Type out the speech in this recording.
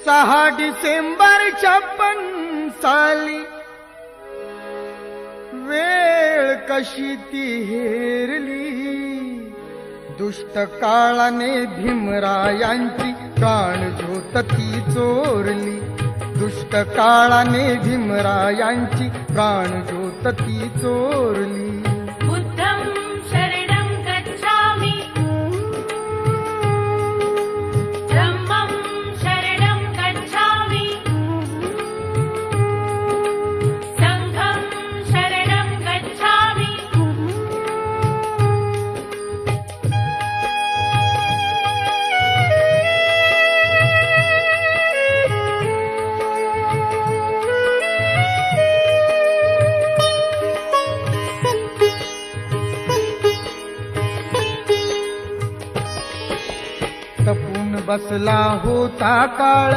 6 डिसेंबर 56 साली वेळ कशी ती हेरली, दुष्ट काळाने भीमरायांची प्राणज्योत ती चोरली, दुष्ट काळाने भीमरायांची प्राणज्योत ती चोरली। बुद्धं शरणं गच्छामि, धम्मं शरणं गच्छामि, संघं शरणं गच्छामि। तपून बसला होता काळ,